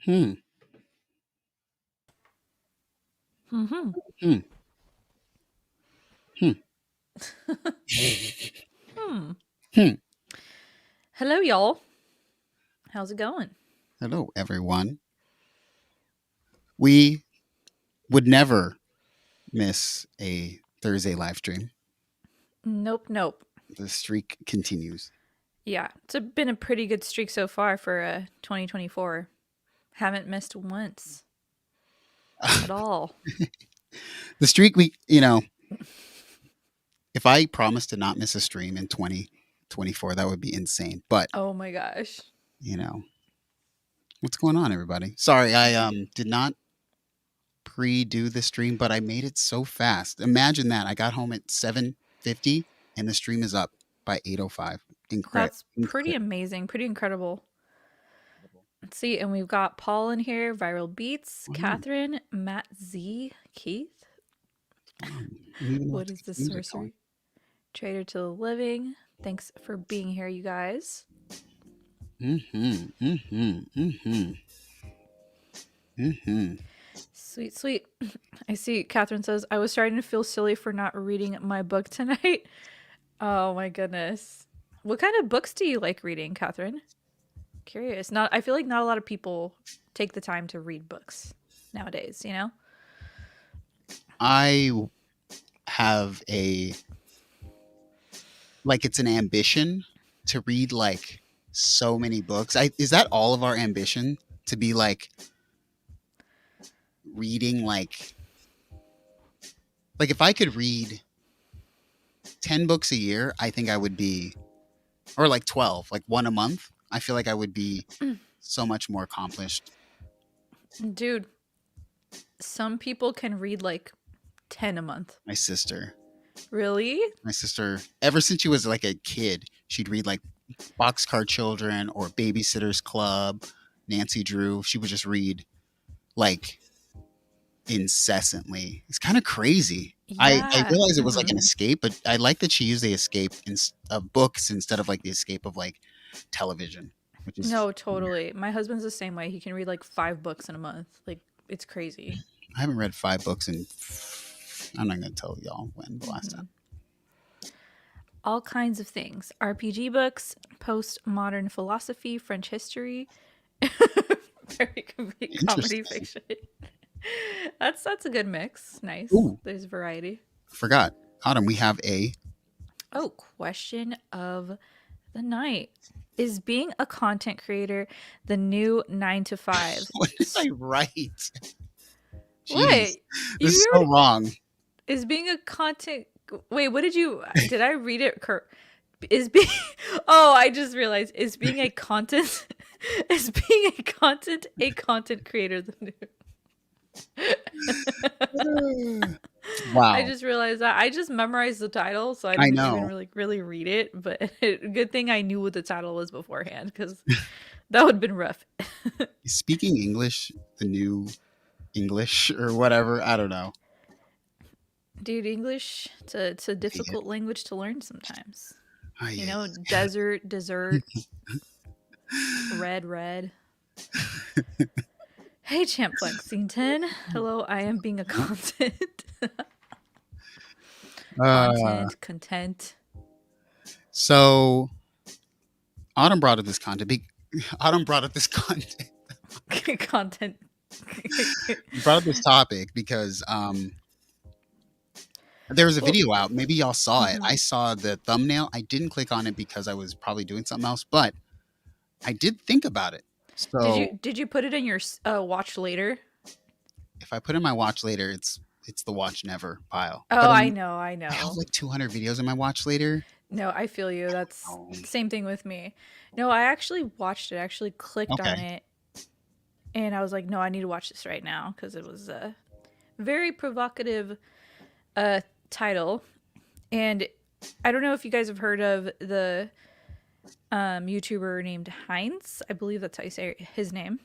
Hmm. Mm-hmm. Hmm. Hmm. Hmm. Hmm. Hello, y'all. How's it going? Hello, everyone. We would never miss a Thursday live stream. Nope, nope. The streak continues. Yeah, been a pretty good streak so far for 2024. Haven't missed once at all. The streak, if I promised to not miss a stream in 2024, that would be insane. But, Oh my gosh. you know, what's going on, everybody? Sorry, I did not pre-do the stream, but I made it so fast. Imagine that. I got home at 7:50 and the stream is up by 8:05. That's pretty Incredible. amazing, pretty incredible. Let's see, and we've got Paul in here, Viral Beats, Wow. Catherine, Matt Z, Keith. Wow. And even though What it's is like the music going. sorcery? Trader to the Living. Thanks for being here, you guys. Mm-hmm. Mm-hmm. Mm-hmm. Mm-hmm. Sweet, sweet. I see Catherine says, I was starting to feel silly for not reading my book tonight. Oh my goodness. What kind of books do you like reading, Catherine? Curious. Not I feel like not a lot of people take the time to read books nowadays, you know? I have it's an ambition to read like so many books. Is that all of our ambition to be like reading like if I could read 10 books a year, I think I would be, or like 12, like one a month. I feel like I would be so much more accomplished. Dude, some people can read like 10 a month. My sister, Really? ever since she was like a kid, she'd read like Boxcar Children or Babysitter's Club, Nancy Drew. She would just read like incessantly. It's kind of crazy. I Yeah. realized it was like an escape, but I like that she used the escape of books instead of like the escape of like television, which is No, totally. My husband's the same way. He can read like 5 books in a month. Like, it's crazy. I haven't read 5 books in. I'm not going to tell y'all when the last time. All kinds of things. RPG books, postmodern philosophy, French history, very comedy Interesting. fiction. That's a good mix. Nice. Ooh, There's variety. forgot. Autumn, we have a. Oh, question of the night. Is being a content creator the new 9 to 5? What did I write? What? Jeez, this is You so already wrong. is being a content Wait, what did I read it is being Oh, I just realized is being a content is being a content creator the new I Wow, just realized that I just memorized the title, so I I didn't even know. really read it. But good thing I knew what the title was beforehand, because that would have been rough. Is speaking English the new English or whatever? I don't know. Dude, English it's a Hate it. difficult language to learn sometimes. I You hate know, desert, dessert, red. Hey, Champ Lexington. Hello, I am being a content. it. Content. So Autumn brought up this content. Autumn brought up this content. Content. Brought up this topic because there was a Well, video out. Maybe y'all saw it. mhm. I saw the thumbnail. I didn't click on it because I was probably doing something else, but I did think about it. So Did you put it in your watch later? if I put in my watch later, it's the watch never pile. Oh, But I know, I I have know. like 200 videos in my watch later. No, I feel you. That's Oh, same thing with me. No, I actually watched it. I actually clicked okay. on it and I was like, no, I need to watch this right now because it was a very provocative uh title. And I don't know if you guys have heard of the YouTuber named Heinz. I believe that's how you say his name.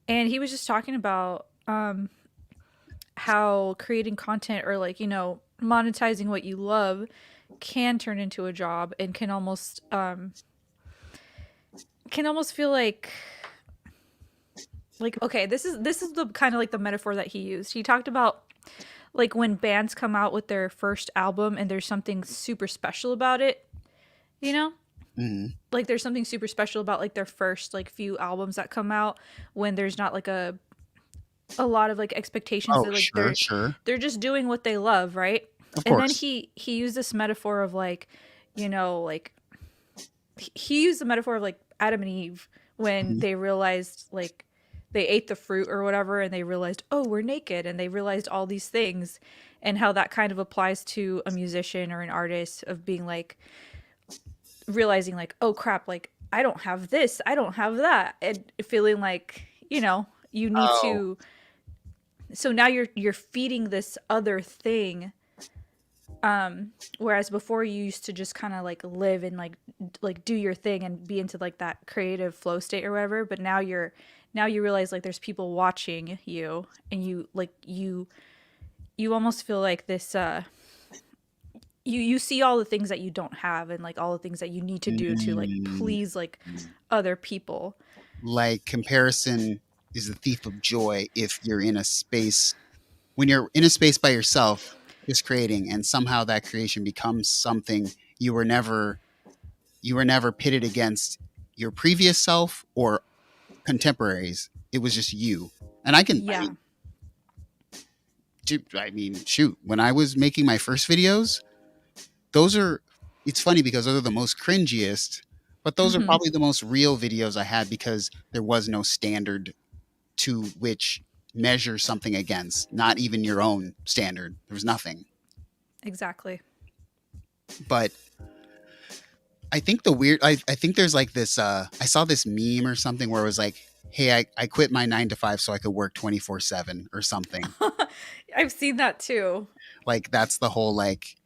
And he was just talking about how creating content or like, you know, monetizing what you love can turn into a job and can almost feel like okay, this is the kind of like the metaphor that he used. He talked about like when bands come out with their first album and there's something super special about it, you know? Hmm. Like there's something super special about like their first like few albums that come out when there's not like a lot of like expectations. Oh, They're like sure, sure. they're just doing what they love, right? Of And then course. he used this metaphor of like, you know, like he used the metaphor of like Adam and Eve when Mhm. they realized like they ate the fruit or whatever and they realized, oh, we're naked, and they realized all these things, and how that kind of applies to a musician or an artist of being like realizing like, oh crap, like I don't have this, I don't have that, and feeling like, you know, you need Oh, to, so now you're feeding this other thing, whereas before you used to just kind of like live and like do your thing and be into like that creative flow state or whatever, but now you realize like there's people watching you, and you like you almost feel like this you see all the things that you don't have and like all the things that you need to do to like mm, please like other people. like comparison is the thief of joy if you're in a space, when you're in a space by yourself, just creating, and somehow that creation becomes something you were never pitted against your previous self or contemporaries. It was just you. And Yeah. I mean, shoot, when I was making my first videos, those are, it's funny because those are the most cringiest, but those are Mm-hmm. probably the most real videos I had because there was no standard to which measure something against, not even your own standard. There was nothing. Exactly. But I think I think there's like this, I saw this meme or something where it was like, hey, I quit my 9 to 5 so I could work 24/7 or something. I've seen that too. Like that's the whole like,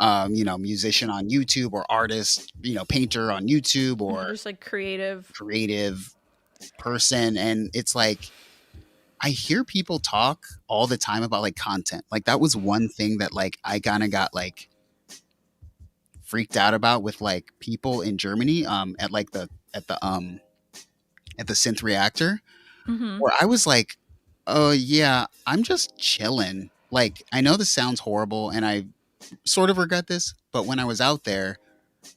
musician on YouTube or artist, painter on YouTube or Just like creative. creative person. And it's like, I hear people talk all the time about like content. Like that was one thing that like I kind of got like freaked out about with like people in Germany, at like at the Synth reactor, Mm-hmm. where I was like, oh yeah, I'm just chilling. Like I know this sounds horrible and I sort of regret this, but when I was out there,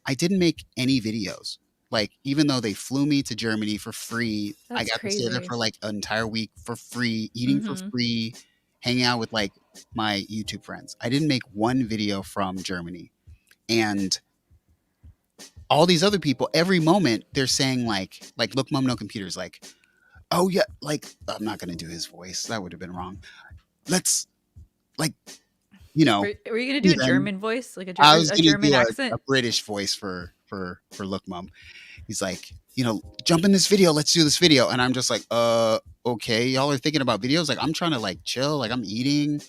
I didn't make any videos. Like even though they flew me to Germany for free, I That's got to stay there crazy. for like an entire week for free, eating for Mm-hmm. free, hanging out with like my YouTube friends. I didn't make one video from Germany. And all these other people, every moment they're saying like look mom no computers, like, oh yeah, like I'm not gonna do his voice. That would have been wrong. Let's like, you know, Were you gonna do a even German voice, like I was a gonna German do accent? a British voice for look mom. He's like, jump in this video, let's do this video. And I'm just like, okay, y'all are thinking about videos. Like I'm trying to like chill, like I'm eating.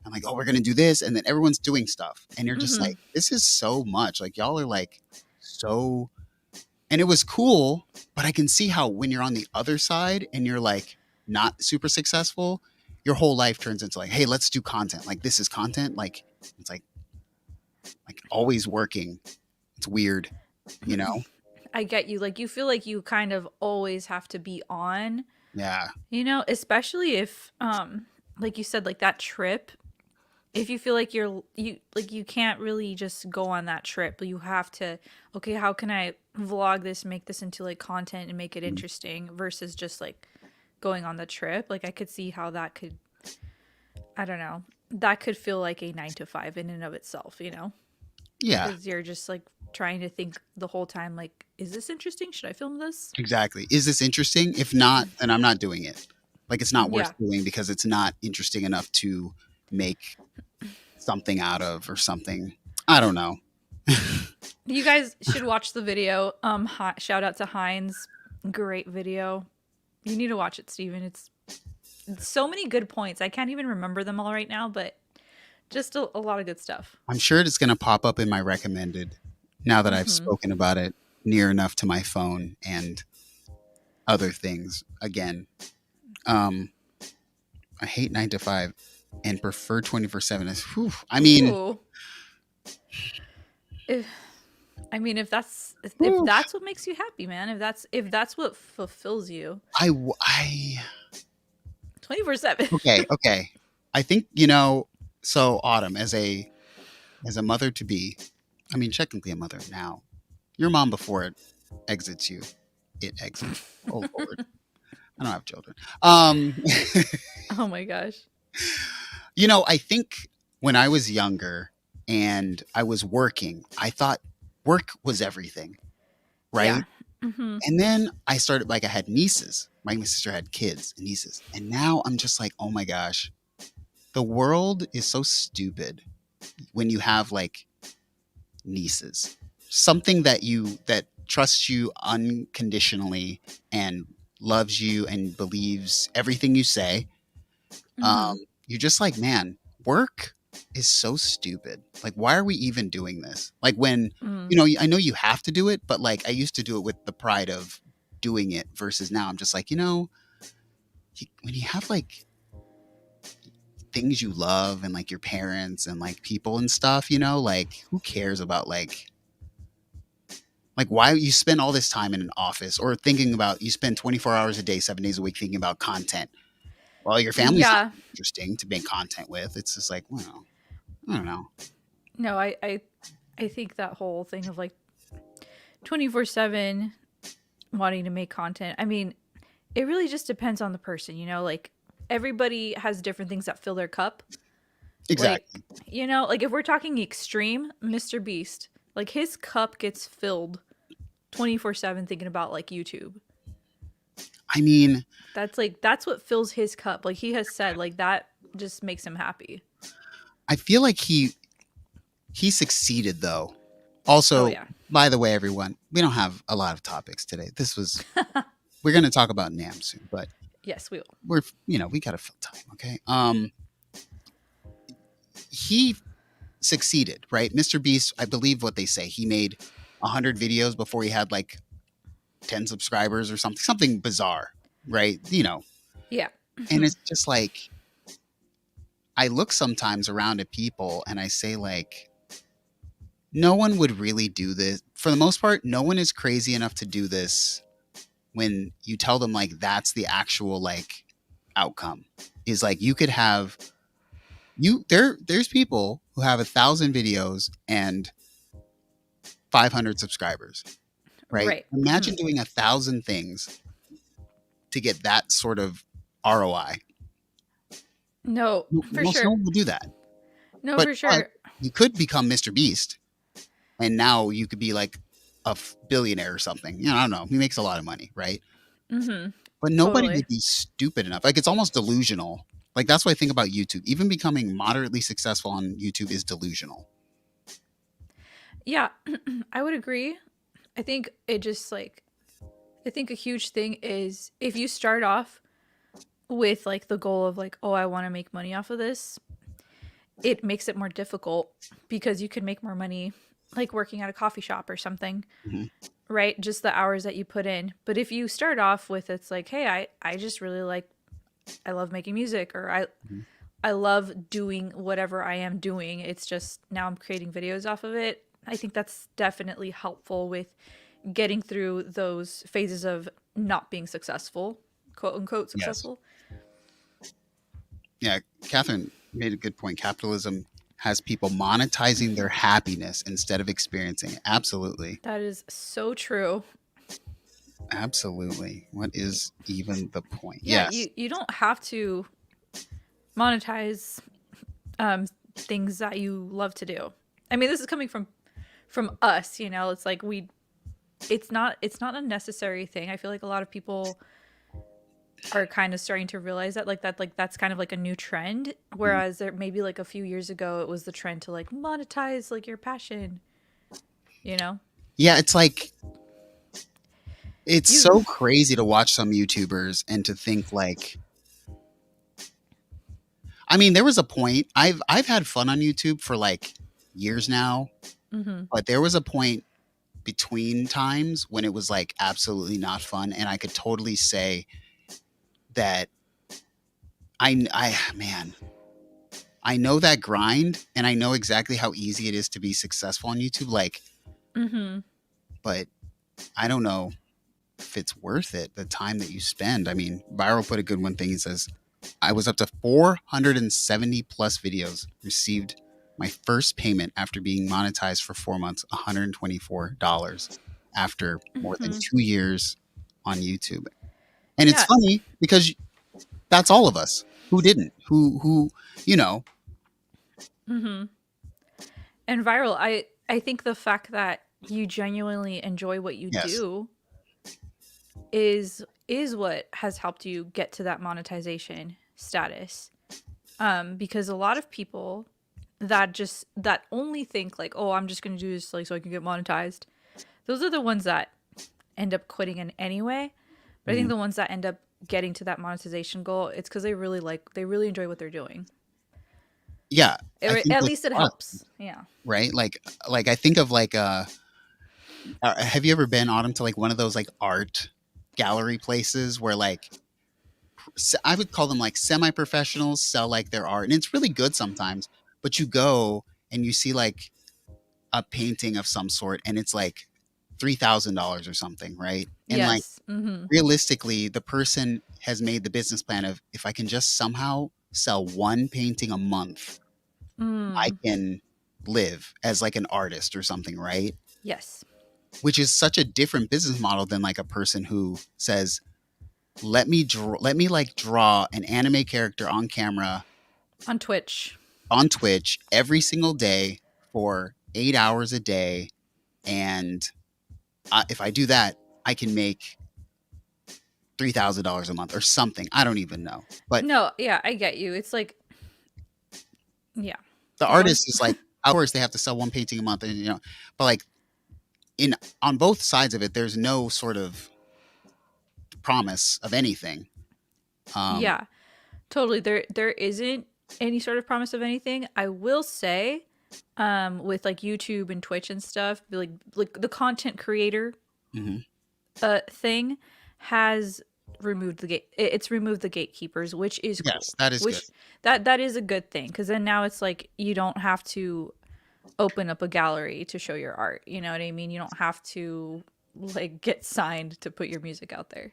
I'm like, oh, we're gonna do this, and then everyone's doing stuff. And you're just Mm-hmm. like, this is so much. Like y'all are like so, and it was cool, but I can see how when you're on the other side and you're like not super successful, your whole life turns into like, hey, let's do content. Like this is content. Like it's like always working. It's weird, you know? I get you. Like you feel like you kind of always have to be on, Yeah. you know, especially if like you said, like that trip, if you feel like you like you can't really just go on that trip, but you have to, okay, how can I vlog this, make this into like content and make it interesting versus just like going on the trip. Like I could see how that could, I don't know, that could feel like a 9 to 5 in and of itself, you know? Yeah, Because you're just like trying to think the whole time, like, is this interesting? Should I film this? exactly. Is this interesting? If not, then I'm not doing it. Like it's not worth Yeah. doing because it's not interesting enough to make something out of or something. I don't know. You guys should watch the video. Shout out to Heinz. Great video. You need to watch it, Steven. It's so many good points. I can't even remember them all right now, but just a lot of good stuff. I'm sure it's going to pop up in my recommended now that I've Mm-hmm. spoken about it near enough to my phone and other things again. Um, I hate 9 to 5 and prefer 24/7. I mean, Ooh. If, I mean, if whew, that's what makes you happy, man. If that's what fulfills you, I 24/7. okay. I think so Autumn as a mother to be, I mean technically a mother now. Your mom before it exits you, it exits. Oh Lord, I don't have children. Um, Oh my gosh. I think when I was younger and I was working, I thought work was everything, Yeah. right? Mm-hmm. And then I started like I had nieces. My sister had kids and nieces, and now I'm just like, oh my gosh, the world is so stupid when you have like nieces, something that trusts you unconditionally and loves you and believes everything you say. Mm-hmm. You're just like, man, work is so stupid. Like, why are we even doing this? Like, when Mm. I know you have to do it, but like, I used to do it with the pride of doing it versus now I'm just like, when you have like things you love and like your parents and like people and stuff, like who cares about like why you spend all this time in an office or thinking about you spend 24 hours a day, 7 days a week thinking about content. Well, your family's not Yeah. interesting to make content with. It's just like, well, I don't know. No, I think that whole thing of like 24/7 wanting to make content. I mean, it really just depends on the person, like everybody has different things that fill their cup. Like, Exactly. like if we're talking extreme, Mr. Beast, like his cup gets filled 24/7 thinking about like YouTube. I mean, That's what fills his cup. Like he has said, like that just makes him happy. I feel like he succeeded though. Oh Also, yeah. by the way, everyone, we don't have a lot of topics today. We're going to talk about NAMM soon, but Yes, we will. we got to fill time, okay? He succeeded, right? Mr. Beast, I believe what they say, he made 100 videos before he had like 10 subscribers or something bizarre, right? Yeah. And it's just like I look sometimes around at people and I say like no one would really do this. For the most part, no one is crazy enough to do this when you tell them like that's the actual like outcome. Is like you could have there's people who have 1,000 videos and 500 subscribers, right? Right. Imagine doing 1,000 things to get that sort of ROI. No, for Most no sure. one will do that. No, But for sure. you could become Mr. Beast, and now you could be like a billionaire or something. I don't know. He makes a lot of money, right? Mm-hmm. But nobody Totally. would be stupid enough. Like it's almost delusional. Like that's what I think about YouTube. Even becoming moderately successful on YouTube is delusional. Yeah, I would agree. I think it just like I think a huge thing is if you start off with like the goal of like, oh, I want to make money off of this, it makes it more difficult because you can make more money like working at a coffee shop or something, Mhm. right? Just the hours that you put in. But if you start off with it's like, hey, I just really like I love making music or Mhm. I love doing whatever I am doing. It's just now I'm creating videos off of it. I think that's definitely helpful with getting through those phases of not being successful, quote unquote Yes. successful. Yeah. Catherine made a good point. Capitalism has people monetizing their happiness instead of experiencing it. Absolutely. That is so true. Absolutely. What is even the point? Yeah, Yes. you don't have to monetize things that you love to do. I mean, this is coming from us, It's like it's not a necessary thing. I feel like a lot of people are kind of starting to realize that that's kind of like a new trend, Mm. whereas there maybe like a few years ago it was the trend to like monetize like your passion, you know? Yeah, it's like it's You so crazy to watch some YouTubers and to think like, I mean, there was a point I've had fun on YouTube for like years now, Mhm. but there was a point between times when it was like absolutely not fun, and I could totally say that man, I know that grind, and I know exactly how easy it is to be successful on YouTube. Like, Mhm. but I don't know if it's worth it, the time that you spend. I mean, Viral put a good one thing. He says, I was up to 470 plus videos, received my first payment after being monetized for 4 months, $124 after more than Mhm. 2 years on YouTube. And it's Yeah. funny because that's all of us who didn't, you know, Mhm. And viral, I think the fact that you genuinely enjoy what you yes. do is what has helped you get to that monetization status. Because a lot of people that only think like, oh, I'm just gonna do this like so I can get monetized. Those are the ones that end up quitting in anyway. But I think Mhm. the ones that end up getting to that monetization goal, it's because they really enjoy what they're doing. Yeah. I think At with least it a lot of helps. things, Yeah. right? Like I think of like, have you ever been, Autumn, to like one of those like art gallery places where like I would call them like semi-professionals sell like their art, and it's really good sometimes. But you go and you see like a painting of some sort, and it's like $3,000 or something, right? And like Yes. Mm-hmm. realistically, the person has made the business plan of, if I can just somehow sell one painting a month, I Mm. can live as like an artist or something, right? Yes. Which is such a different business model than like a person who says, let me like draw an anime character on camera On Twitch. on Twitch every single day for 8 hours a day. And if I do that, I can make $3,000 a month or something. I don't even know. But No, yeah, I get you. It's like, yeah. the Keep going. artist is like, of course, they have to sell one painting a month, and but like in on both sides of it, there's no sort of promise of anything. Um, Yeah, totally. There isn't any sort of promise of anything. I will say, with like YouTube and Twitch and stuff, like the content creator mhm. thing has removed the gate. It's removed the gatekeepers, which is cool. Yes, that is good. Which that is a good thing because then now it's like you don't have to open up a gallery to show your art. You know what I mean? You don't have to like get signed to put your music out there.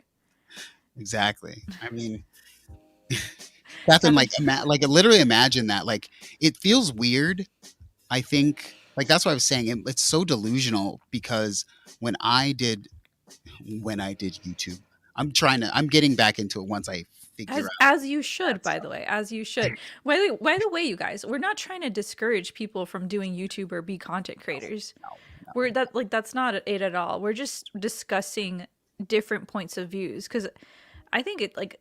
Exactly. I mean, Catherine, Catherine. like literally imagine that. Like, it feels weird. I think, like that's what I was saying. It's so delusional because when I did when I did YouTube, I'm getting back into it once I figure out As you should, that by the stuff. way, as you should. By the way, you guys, we're not trying to discourage people from doing YouTube or be content creators. No, no. That's not it at all. We're just discussing different points of views because I think it like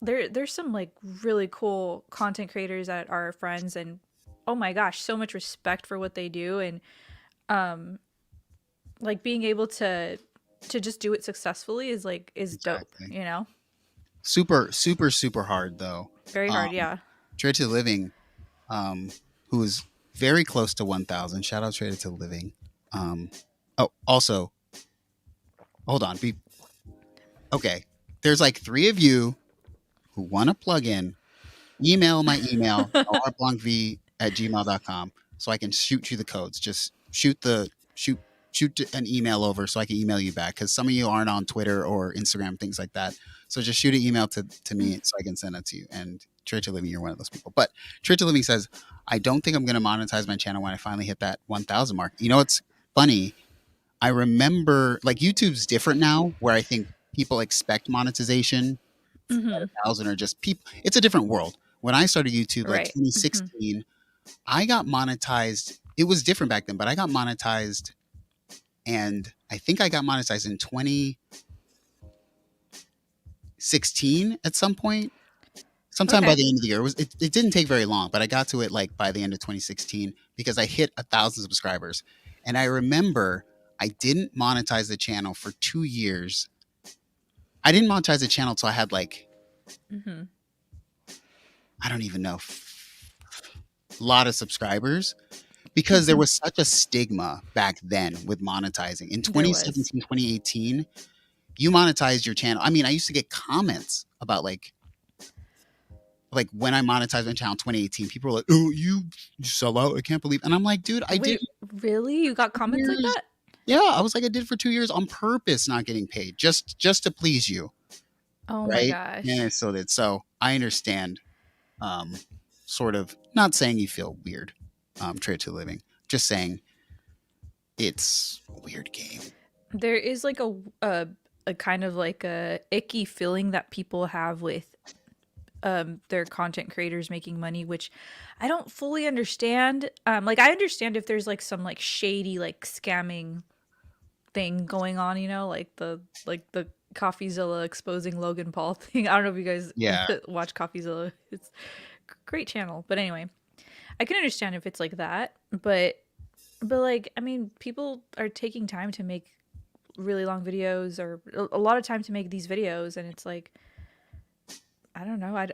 there's some like really cool content creators that are friends and oh my gosh, so much respect for what they do and like being able to just do it successfully is dope, Exactly. you know? Super, super, super hard though. Very hard, Um, yeah. Trade to Living, who is very close to 1,000. Shout out Trade to Living. Um, oh, also, hold on. Okay. There's like three of you who want to plug in. Email my email, NoirEtBlancVie@gmail.com, so I can shoot you the codes. Just shoot an email over so I can email you back, because some of you aren't on Twitter or Instagram, things like that. So just shoot an email to me so I can send it to you. And Trade to Living, you're one of those people. But Trade to Living says, I don't think I'm going to monetize my channel when I finally hit that 1,000 mark. You know, it's funny. I remember like YouTube's different now, where I think people expect monetization at Mhm. 1,000, or just people. It's a different world. When I started YouTube, like Right. Mhm. 2016, I got monetized. It was different back then, but I got monetized, and I think I got monetized in 2016 at some point. Sometime by Okay. the end of the year. It didn't take very long, but I got to it like by the end of 2016 because I hit 1,000 subscribers. And I remember I didn't monetize the channel for 2 years. I didn't monetize the channel till I had like, Mhm. I don't even know, a lot of subscribers because there was such a stigma back then with monetizing. In There was. 2017, 2018, you monetized your channel. I mean, I used to get comments about like when I monetized my channel in 2018, people were like, "Oh, you sell out. I can't believe." And I'm like, "Dude, I did Wait, really? You got comments like years." that? Yeah, I was like, "I did for 2 years on purpose not getting paid just to please you." Oh my Right? gosh. Yeah, so I understand, um, sort of not saying you feel weird, trade to living, just saying it's a weird game. There is like a kind of like a icky feeling that people have with their content creators making money, which I don't fully understand. Like I understand if there's like some like shady like scamming thing going on, you know, like the Coffeezilla exposing Logan Paul thing. I don't know if you guys Yeah. watch Coffeezilla. It's a great channel. But anyway, I can understand if it's like that, but like I mean, people are taking time to make really long videos or a lot of time to make these videos and it's like I don't know. I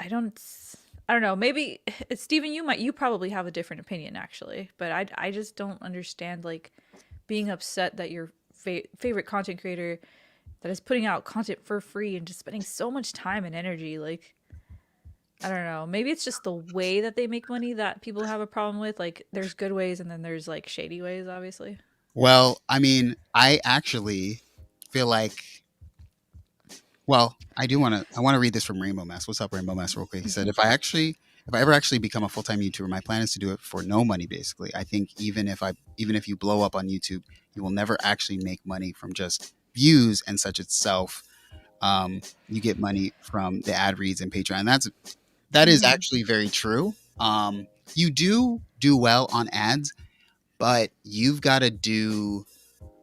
don't know. Maybe Steven, you probably have a different opinion actually, but I just don't understand like being upset that your favorite content creator that is putting out content for free and just spending so much time and energy like I don't know. Maybe it's just the way that they make money that people have a problem with. Like there's good ways and then there's like shady ways, obviously. Well, I mean, I actually feel like I want to read this from Rainbow Mass. What's up, Rainbow Mass, real quick? He said, Mhm. if I ever actually become a full time YouTuber, my plan is to do it for no money. Basically, I think even if you blow up on YouTube, you will never actually make money from just views and such itself. You get money from the ad reads and Patreon. That is Mhm. actually very true. You do well on ads, but you've got to do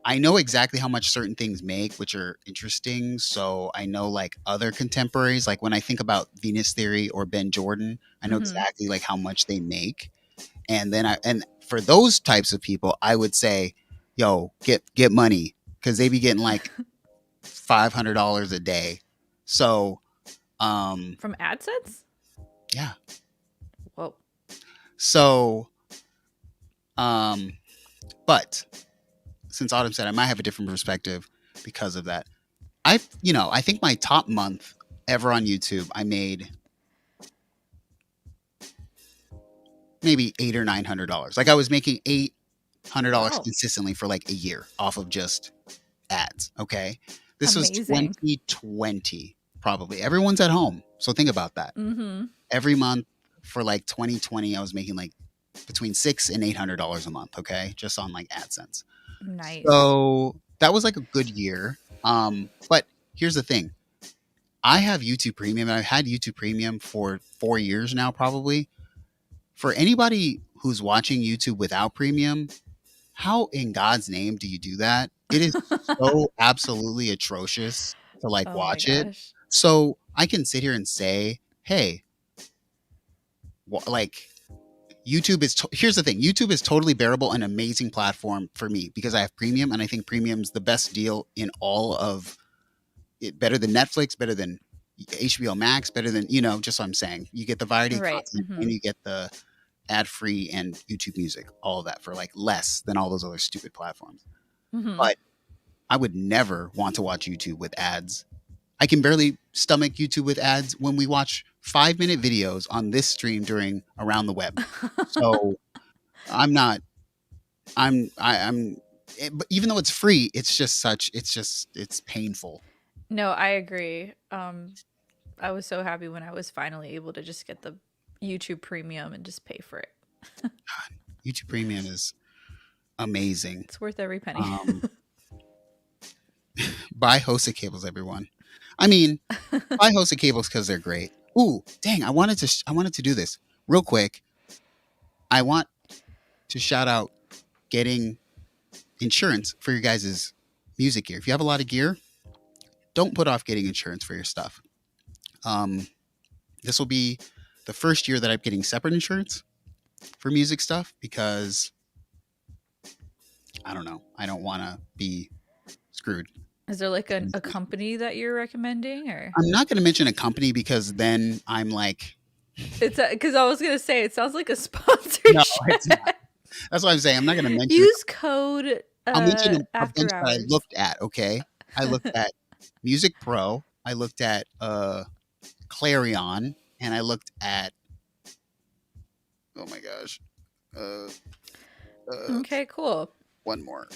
I know exactly how much certain things make, which are interesting. So I know like other contemporaries, like when I think about Venus Theory or Ben Jordan, I know Mhm. exactly like how much they make. And for those types of people, I would say, yo, get money because they be getting like $500 a day. So um From AdSense? yeah. Whoa. So um but since Autumn said I might have a different perspective because of that. I think my top month ever on YouTube, I made maybe $800 or $900. Like I was making $800 Wow. consistently for like a year off of just ads. Okay, this was Amazing. 2020, probably. Everyone's at home, so think about that. Mhm. Every month for like 2020, I was making like between $600 and $800 a month. Okay, just on like AdSense. Nice. So that was like a good year. But here's the thing. I have YouTube Premium, and I've had YouTube Premium for 4 years now, probably. For anybody who's watching YouTube without Premium, how in God's name do you do that? It is so absolutely atrocious to like Oh my watch it. gosh. So I can sit here and say, hey, like here's the thing. YouTube is totally bearable and amazing platform for me because I have Premium, and I think Premium's the best deal in all of it, better than Netflix, better than HBO Max, better than, just what I'm saying. You get the variety of Right. content and Mhm. you get the ad free and YouTube music, all of that for like less than all those other stupid platforms. Mhm. But I would never want to watch YouTube with ads. I can barely stomach YouTube with ads when we watch 5-minute videos on this stream during Around the Web. So I'm not, I'm, but even though it's free, it's painful. No, I agree. I was so happy when I was finally able to just get the YouTube Premium and just pay for it. YouTube Premium is amazing. It's worth every penny. Um, buy hosted cables, everyone. I mean, buy hosted cables because they're great. Ooh, dang! I wanted to do this real quick. I want to shout out getting insurance for your guys' music gear. If you have a lot of gear, don't put off getting insurance for your stuff. This will be the first year that I'm getting separate insurance for music stuff because I don't know. I don't want to be screwed. Is there like a company that you're recommending, or? I'm not going to mention a company because then I'm like, It's because I was gonna say it sounds like a sponsorship. no, it's not. That's what I'm saying. I'm not going to mention. Use code I'll mention a after bunch that I hours. looked at. Okay, I looked at Music Pro. I looked at Clarion, and I looked at. Oh my gosh. Okay, cool. One more.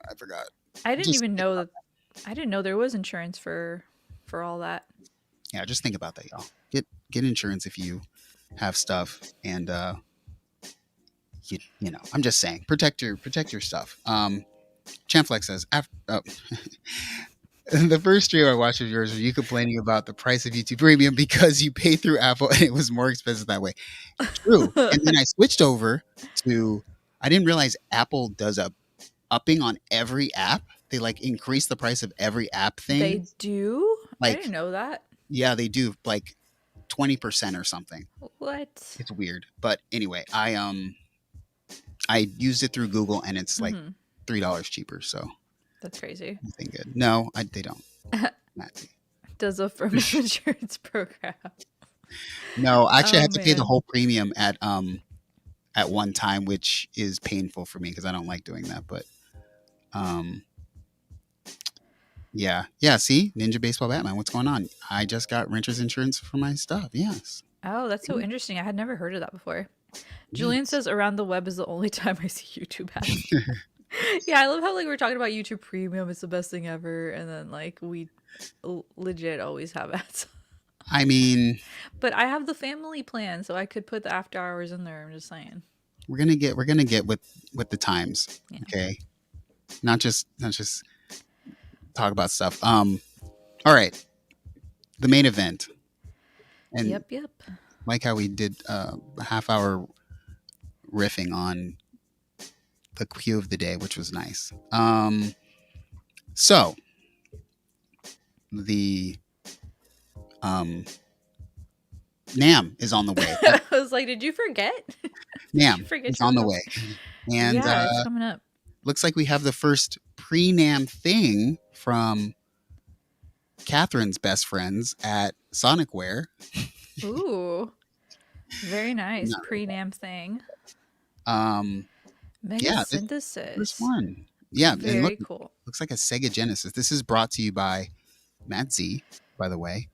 I forgot. I didn't Just even think know about that. I didn't know there was insurance for all that. Yeah, just think about that, y'all. Get insurance if you have stuff, and you know, I'm just saying, protect your stuff. Champflex says, the first stream I watched of yours was you complaining about the price of YouTube Premium because you pay through Apple and it was more expensive that way. True. And then I switched over to, I didn't realize Apple does a upping on every app. They like increase the price of every app thing. They do? Like, I didn't know that. Yeah, they do, like 20% or something. What? It's weird. But anyway, I used it through Google and it's like $3 cheaper. So that's crazy. Nothing good. No, they don't. Does affirmative insurance program. No, actually I have to pay the whole premium at one time, which is painful for me because I don't like doing that. But yeah. See, Ninja Baseball Batman. What's going on? I just got renter's insurance for my stuff. Yes. Oh, that's so interesting. I had never heard of that before. Julian says around the web is the only time I see YouTube ads. Yeah, I love how like we're talking about YouTube Premium. It's the best thing ever, and then like we legit always have ads. I mean, but I have the family plan, so I could put the after hours in there. I'm just saying. We're gonna get with the times. Yeah. Okay, not just talk about stuff. All right, the main event. And yep. Like how we did a half hour riffing on the cue of the day, which was nice. So the NAMM is on the way. I was like, did you forget? NAMM is on the way. And yeah, it's coming up. Looks like we have the first pre-NAMM thing from Catherine's best friends at Sonicware. Ooh. Very nice. Pre-NAMM thing. Mega Synthesis. First one. Yeah. Very cool. Looks like a Sega Genesis. This is brought to you by Matt Z, by the way.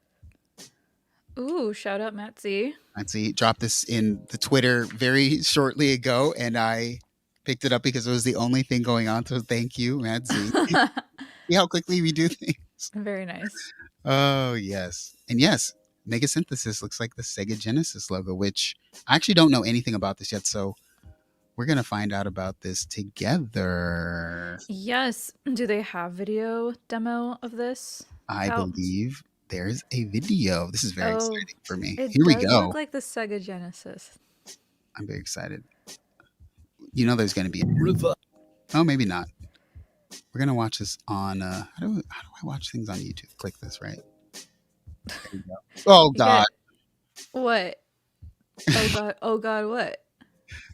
Ooh, shout out Matt Z. Matt Z dropped this in the Twitter very shortly ago, and I picked it up because it was the only thing going on. So thank you, Matt Z. See how quickly we do things. Very nice. Oh, yes. And yes, Mega Synthesis looks like the Sega Genesis logo, which I actually don't know anything about this yet. So we're going to find out about this together. Yes. Do they have video demo of this? I believe there's a video. This is very exciting for me. Here we go. It does look like the Sega Genesis. I'm very excited. You know there's going to be Oh, maybe not. We're going to watch this on... how do I watch things on YouTube? Click this, right? There you go. Oh, God. What? Oh, God. Oh, God, what?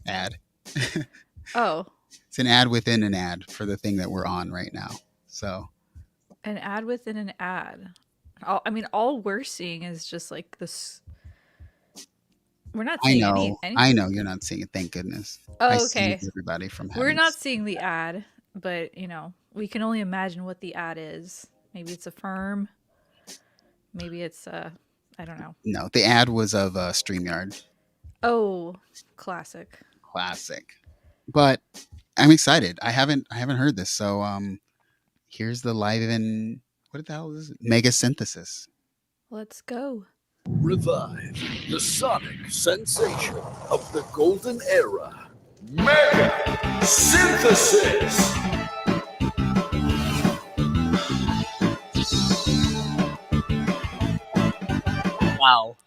Ad. Oh. It's an ad within an ad for the thing that we're on right now. So... An ad within an ad. All we're seeing is just like this. We're not seeing anything. I know you're not seeing it. Thank goodness. Oh, okay. Everybody from we're not seeing the ad, but we can only imagine what the ad is. Maybe it's a firm. Maybe it's I don't know. No, the ad was of StreamYard. Oh, classic. But I'm excited. I haven't heard this, so here's the live in, what the hell is it? Mega Synthesis. Let's go. Revive the sonic sensation of the golden era. Mega Synthesis! Wow.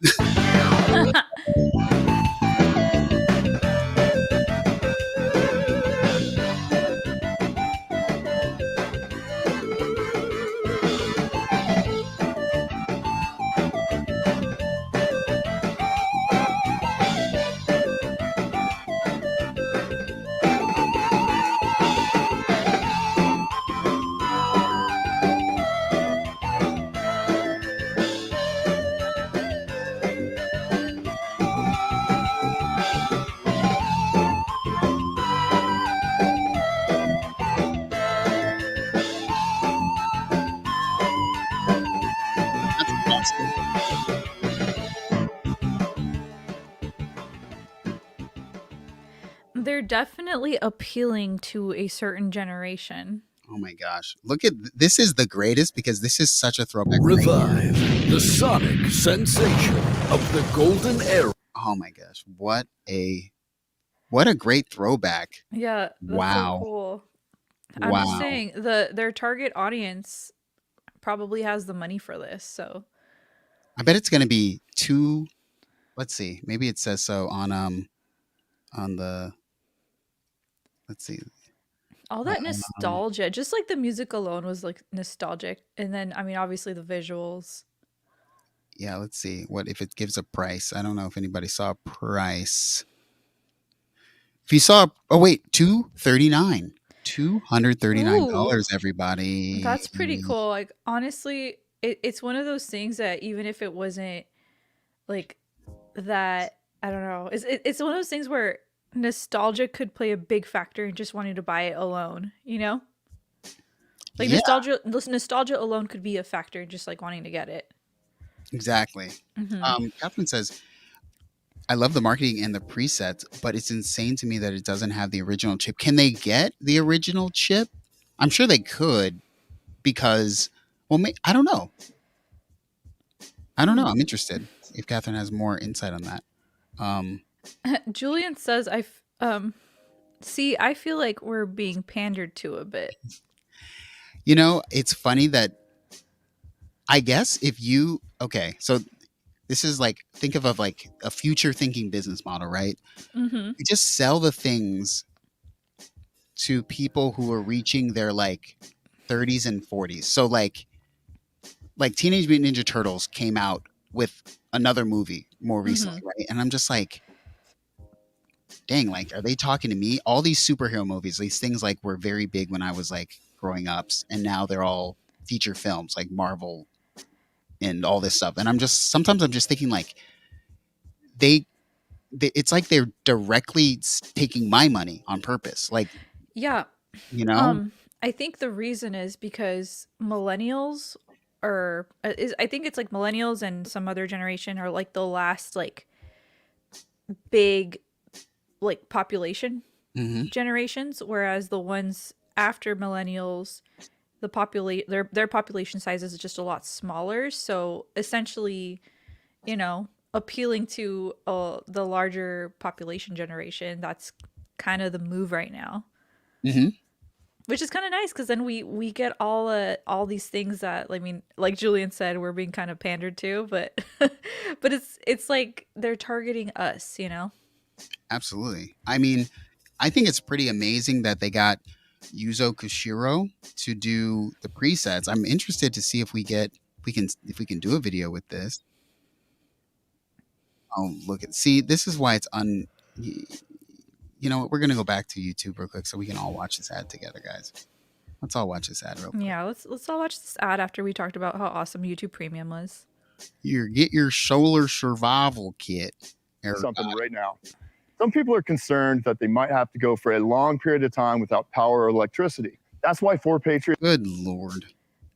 definitely appealing to a certain generation. Oh my gosh. Look at this is the greatest because this is such a throwback. Revive the sonic sensation of the golden era. Oh my gosh. What a great throwback. Yeah, that's Wow. so cool. I'm just saying their target audience probably has the money for this, so I bet it's gonna be two. Let's see. Maybe it says so on the. Let's see. all that nostalgia, just like the music alone was like nostalgic, and then I mean obviously the visuals. Yeah, let's see what if it gives a price. I don't know if anybody saw a price. If you saw, oh wait, $239, $239, everybody. That's pretty cool. Like honestly, it's one of those things that even if it wasn't like that, I don't know. It's one of those things where nostalgia could play a big factor in just wanting to buy it alone. You know, like Yeah. nostalgia alone could be a factor in just like wanting to get it. Exactly. Catherine says, I love the marketing and the presets, but it's insane to me that it doesn't have the original chip. Can they get the original chip? I'm sure they could because, well, I don't know. I'm interested if Catherine has more insight on that. Julian says, I feel like we're being pandered to a bit. You know, it's funny that I guess if you, okay, so this is like, think of like a future thinking business model, right? Mm-hmm. You just sell the things to people who are reaching their like 30s and 40s. So like Teenage Mutant Ninja Turtles came out with another movie more recently, right? And I'm just like, dang, like, are they talking to me? All these superhero movies, these things like were very big when I was like growing up, and now they're all feature films like Marvel and all this stuff. And sometimes I'm just thinking like it's like they're directly taking my money on purpose. Like, yeah, you know, I think the reason is because millennials I think it's like millennials and some other generation are like the last like big like population generations, whereas the ones after millennials, their population size is just a lot smaller. So essentially, you know, appealing to the larger population generation, that's kind of the move right now. Which is kind of nice because then we get all these things that, I mean, like Julian said, we're being kind of pandered to, but but it's like they're targeting us, you know? Absolutely. I mean, I think it's pretty amazing that they got Yuzo Koshiro to do the presets. I'm interested to see if we can do a video with this. Oh, see, this is why it's you know what? We're gonna go back to YouTube real quick so we can all watch this ad together, guys. Let's all watch this ad real quick. Yeah, let's all watch this ad after we talked about how awesome YouTube Premium was. Get your solar survival kit. Something right now. Some people are concerned that they might have to go for a long period of time without power or electricity. That's why 4Patriot. Good Lord.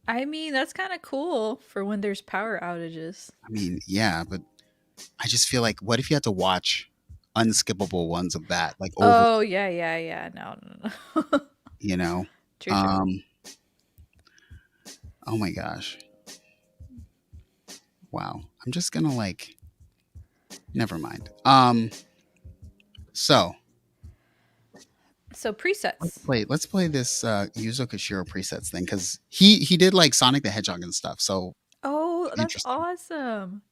I mean, that's kind of cool for when there's power outages. I mean, yeah, but I just feel like, what if you had to watch unskippable ones of that? Like, oh yeah. No. You know. True. Oh my gosh. Wow. I'm just gonna never mind. So presets. Let's play this Yuzo Koshiro presets thing because he did like Sonic the Hedgehog and stuff. So that's awesome.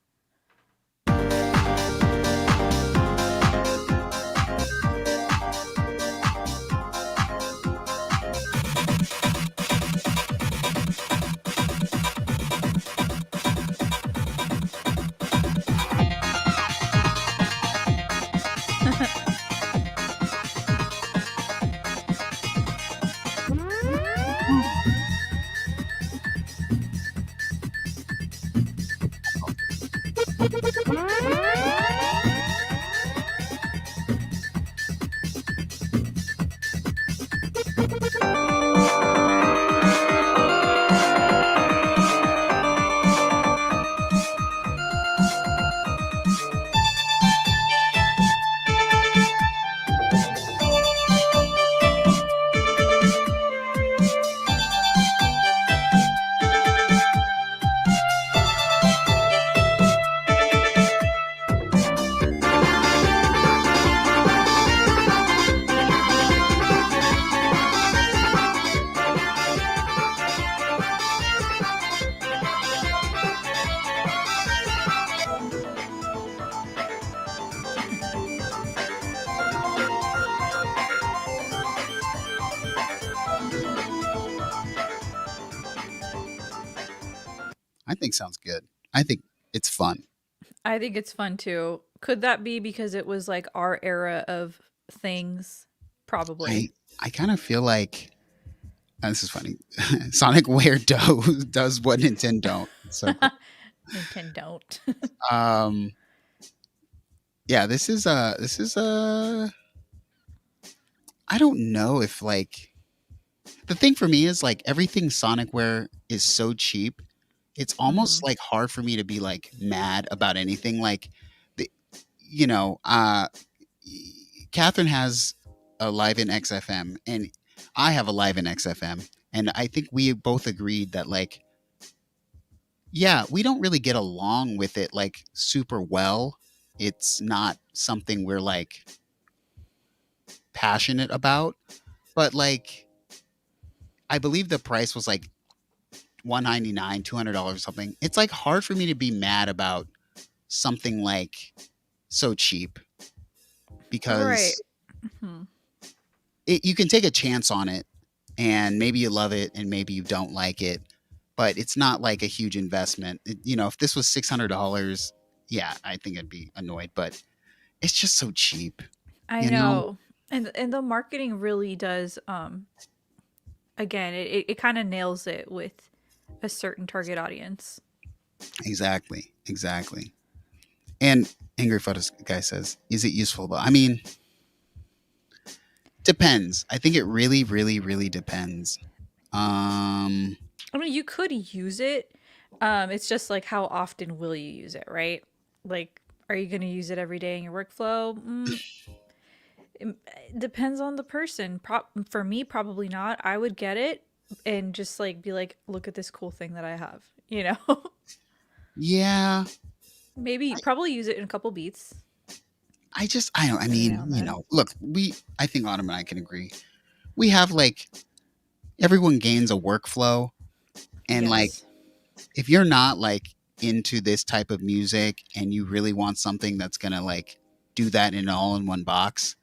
I think sounds good. I think it's fun. I think it's fun too. Could that be because it was like our era of things? Probably. I kind of feel like this is funny. Sonic Wear does what Nintendo don't. So cool. Nintendo. Um, yeah, this is I don't know if like the thing for me is like everything Sonicware is so cheap. It's almost like hard for me to be like mad about anything. Like the, you know, Catherine has a Live in XFM and I have a Live in XFM, and I think we both agreed that like yeah, we don't really get along with it like super well. It's not something we're like passionate about, but like I believe the price was like 199, $200 or something. It's like hard for me to be mad about something like so cheap Right. because you can take a chance on it and maybe you love it and maybe you don't like it, but it's not like a huge investment. If this was $600, yeah, I think I'd be annoyed, but it's just so cheap, I you know? know. And the marketing really does again, it kind of nails it with a certain target audience. Exactly. Exactly. And Angry Photos Guy says, is it useful though? I mean, depends. I think it really, really, really depends. I mean, you could use it. It's just like how often will you use it, right? Like, are you going to use it every day in your workflow? It depends on the person. For me, probably not. I would get it and just like be like, look at this cool thing that I have, you know? Yeah. Maybe probably use it in a couple beats. I don't, I Every mean, now and then. look, I think Autumn and I can agree. We have like, everyone gains a workflow. And like, Yes. if you're not like into this type of music and you really want something that's going to like do that in all in one box,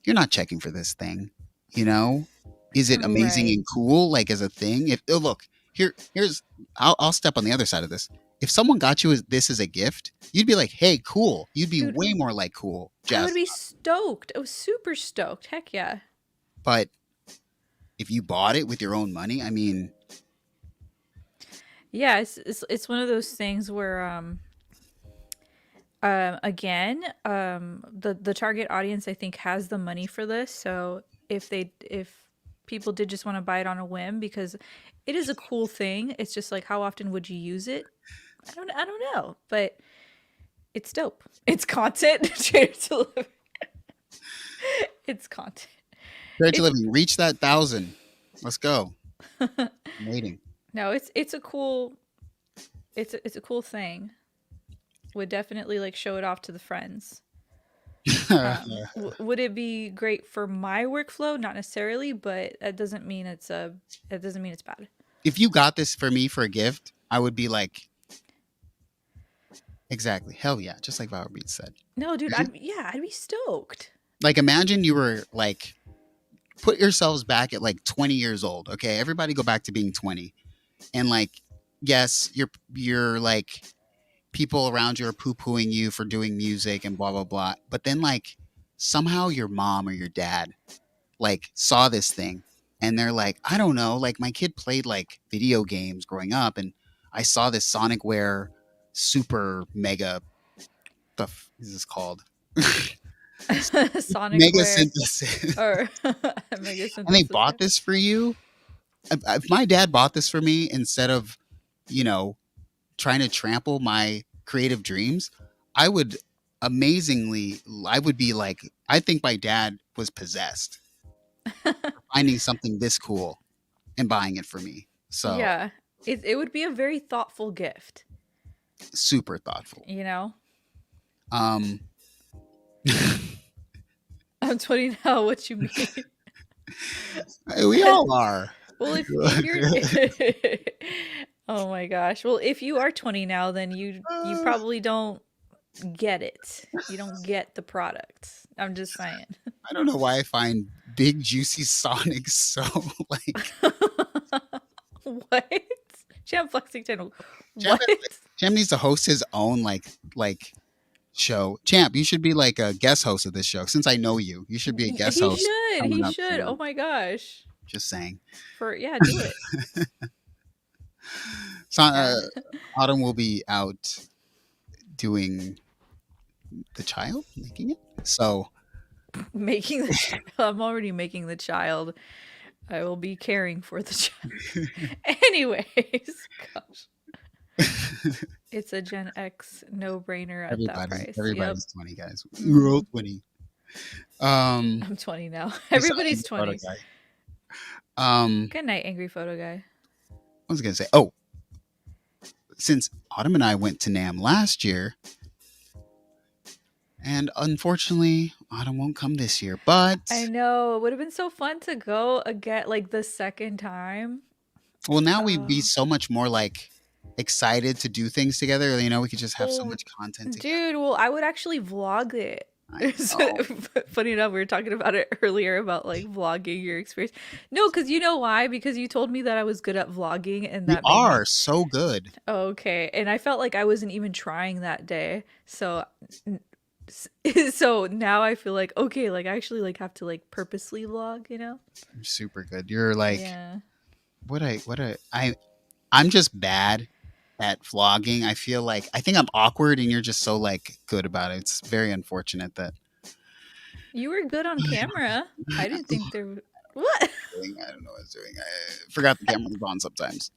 you're not checking for this thing, you know? Is it amazing Right. and cool like as a thing? If oh, look, here's I'll step on the other side of this. If someone got you this as a gift, you'd be like, "Hey, cool." You'd be Dude, way more like cool, I would Jazz. be stoked. I was super stoked. Heck yeah. But if you bought it with your own money, I mean, Yeah, it's one of those things where again, the target audience I think has the money for this. So if people did just want to buy it on a whim because it is a cool thing, it's just like how often would you use it? I don't know, but it's dope. It's content. It's content. Great to It's living, reach that 1,000. Let's go. Waiting. no, it's a cool it's a cool thing. Would definitely like show it off to the friends. Would it be great for my workflow? Not necessarily, but that doesn't mean it's bad. If you got this for me for a gift, I would be like, exactly. Hell yeah. Just like Valerie Beats said. No, dude, I'd be stoked. Like, imagine you were like, put yourselves back at like 20 years old. Okay. Everybody go back to being 20. And like, yes, you're like, people around you are poo-pooing you for doing music and blah, blah, blah. But then like, somehow your mom or your dad like saw this thing and they're like, I don't know, like my kid played like video games growing up and I saw this Sonicware super mega, the f is this called? Mega Sonicware synthesis. or Mega And they Synthesis. bought this for you. If my dad bought this for me instead of, trying to trample my creative dreams, I would I would be like, I think my dad was possessed for finding something this cool and buying it for me. So Yeah, it would be a very thoughtful gift. super thoughtful. You know, Um, I'm 20 now. What you mean? we all are. Well, if you're oh my gosh. Well, if you are 20 now, then you probably don't get it. You don't get the product. I'm just saying. I don't know why I find big juicy Sonic so like What? Champ flexing channel. Champ, What? Champ needs to host his own like show. Champ, you should be like a guest host of this show. Since I know you, you should be a guest He host should. coming He up should. soon. Oh my gosh. Just saying. Yeah, do it. So, Yeah. Autumn will be out doing the child, making it. So Making the child. I'm already making the child. I will be caring for the child. Anyways, gosh. It's a Gen X no-brainer at that price. everybody's 20, guys. We're all 20. I'm 20 now. Everybody's 20. Good night, angry photo guy. I was gonna say, oh, since Autumn and I went to NAMM last year, and unfortunately, Autumn won't come this year. But I know it would have been so fun to go again, like the second time. Well, now we'd be so much more like excited to do things together. You know, we could just have so much content together. Dude, well, I would actually vlog it. Funny enough, we were talking about it earlier about like vlogging your experience. No, because you know why? Because you told me that I was good at vlogging, and that you are so good. Okay, and I felt like I wasn't even trying that day, so now I feel like okay, like I actually like have to like purposely vlog, you know? You're super good. You're like, yeah. I'm just bad at vlogging. I think I'm awkward, and you're just so like good about it. It's very unfortunate that you were good on camera. I didn't think there. What? I don't know what I was doing. I forgot the camera was on sometimes.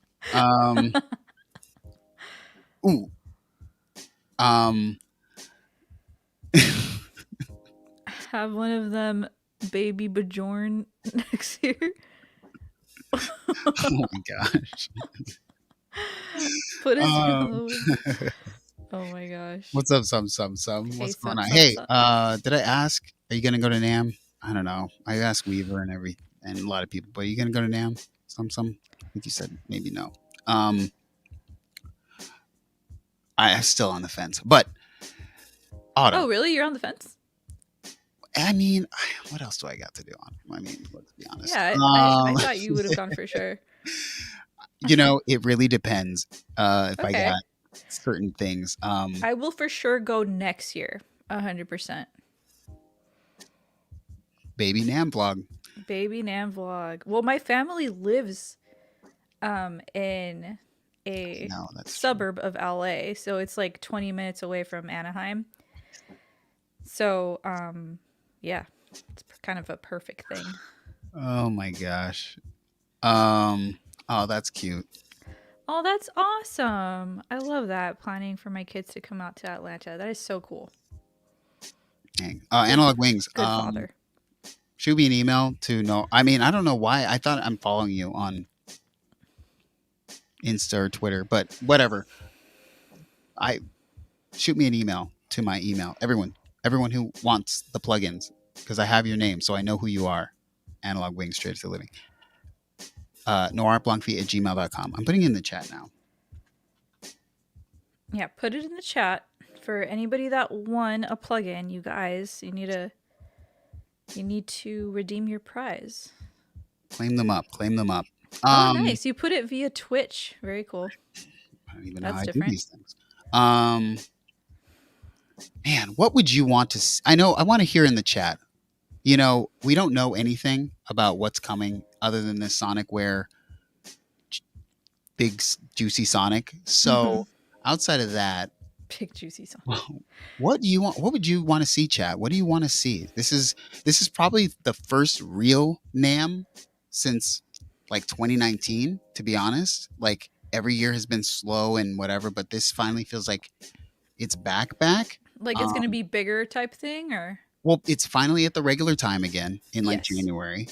Ooh. Have one of them baby Bajorn next year. Oh my gosh. Put it oh my gosh. What's up, some? Hey, What's going on? some, Hey, some. did I ask? Are you gonna go to NAMM? I don't know. I asked Weaver and a lot of people, but are you gonna go to NAMM? Some. I think you said maybe no. I'm still on the fence, but Autumn. Oh, really? You're on the fence? I mean, what else do I got to do on? I mean, let's be honest. Yeah, I thought you would have gone for sure. You know, it really depends if I got certain things. I will for sure go next year, 100%. Baby NAMM vlog. Baby NAMM vlog. Well, my family lives in a suburb of LA, so it's like 20 minutes away from Anaheim. So, yeah, it's kind of a perfect thing. Oh my gosh. Oh, that's cute. Oh, that's awesome. I love that. Planning for my kids to come out to Atlanta. That is so cool. Dang. Analog Wings. Good father. Shoot me an email to know. I mean, I don't know why. I thought I'm following you on Insta or Twitter, but whatever. Shoot me an email to my email. Everyone who wants the plugins, because I have your name, so I know who you are. Analog Wings, Straight to the Living. NoirEtBlancVie@gmail.com. I'm putting it in the chat now. Yeah, put it in the chat for anybody that won a plugin. You guys, you need to redeem your prize. Claim them up. Oh, nice. You put it via Twitch. Very cool. I don't even know how I do these things. Man, what would you want to I want to hear in the chat. You know, we don't know anything about what's coming other than this Sonicware big juicy Sonic. So outside of that, big juicy Sonic. What do you want? What would you want to see, chat? What do you want to see? This is probably the first real NAMM since like 2019, to be honest. Like every year has been slow and whatever, but this finally feels like it's back. Like it's going to be bigger type thing, or? Well, it's finally at the regular time again in like January.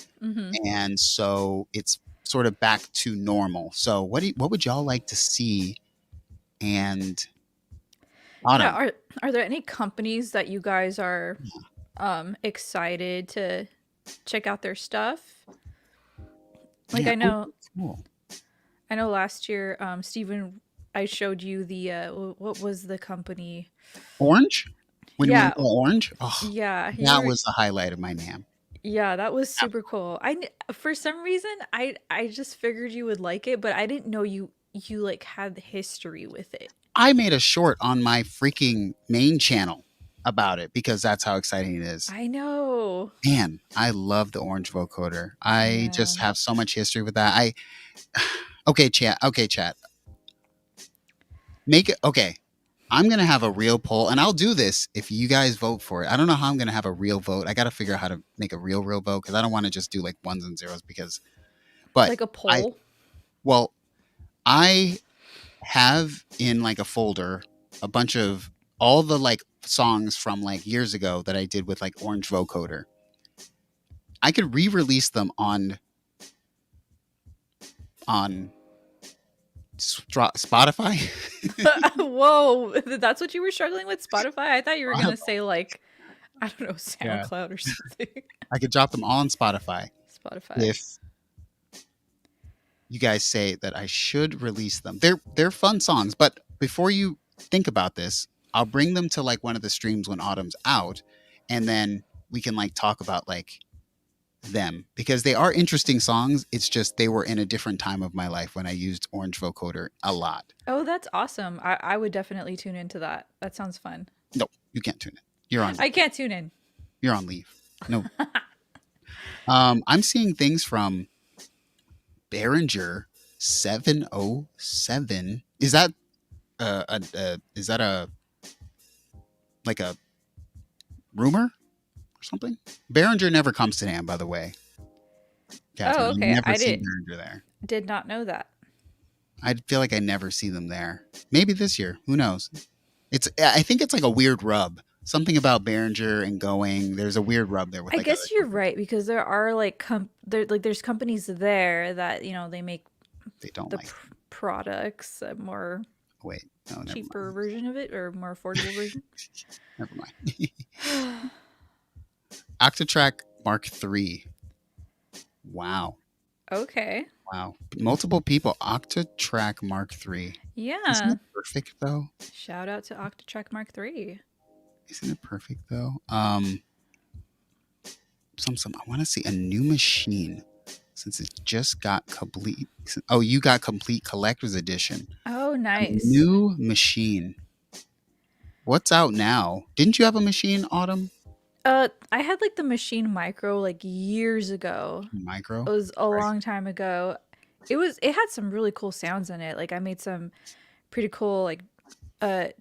And so it's sort of back to normal. So what would y'all like to see? And are there any companies that you guys are excited to check out their stuff? Like I know last year, Steven, I showed you the what was the company? Orange? When you went to Orange? Oh, yeah. That was the highlight of my NAMM. Yeah, that was super cool. For some reason, I just figured you would like it, but I didn't know you you like had the history with it. I made a short on my freaking main channel about it because that's how exciting it is. I know. Man, I love the orange vocoder. I just have so much history with that. Okay, chat. Make it okay. I'm gonna have a real poll, and I'll do this if you guys vote for it. I don't know how I'm gonna have a real vote. I got to figure out how to make a real vote because I don't want to just do like ones and zeros. But Like a poll. I have in like a folder a bunch of all the like songs from like years ago that I did with like orange vocoder. I could re-release them on Spotify. Whoa, that's what you were struggling with, Spotify? I thought you were gonna say like, I don't know, SoundCloud or something. I could drop them all on Spotify. If you guys say that I should release them. They're fun songs, but before you think about this, I'll bring them to like one of the streams when Autumn's out, and then we can like talk about like them because they are interesting songs. It's just they were in a different time of my life when I used orange vocoder a lot. Oh, that's awesome. I would definitely tune into that. That sounds fun. No, you can't tune in. You're on. I can't tune in. You're on leave. No. I'm seeing things from Behringer 707. Is that a like a rumor or something? Behringer never comes to NAMM, by the way. Catherine, oh, okay. Never see Behringer there. Did not know that. I feel like I never see them there. Maybe this year. Who knows? I think it's like a weird rub. Something about Behringer and going. There's a weird rub there. With I guess you're right because there are like there's companies there that they make products more cheaper version of it or more affordable version. Never mind. Octatrack Mark III. Wow. Okay. Wow. Multiple people. Octatrack Mark III. Yeah. Isn't it perfect though? Shout out to Octatrack Mark III. Isn't it perfect though? I want to see a new machine since it just got complete. Oh, you got complete collector's edition. Oh, nice. A new machine. What's out now? Didn't you have a machine, Autumn? I had like the Machine Micro like years ago. Micro? It was a long time ago. It had some really cool sounds in it. Like I made some pretty cool like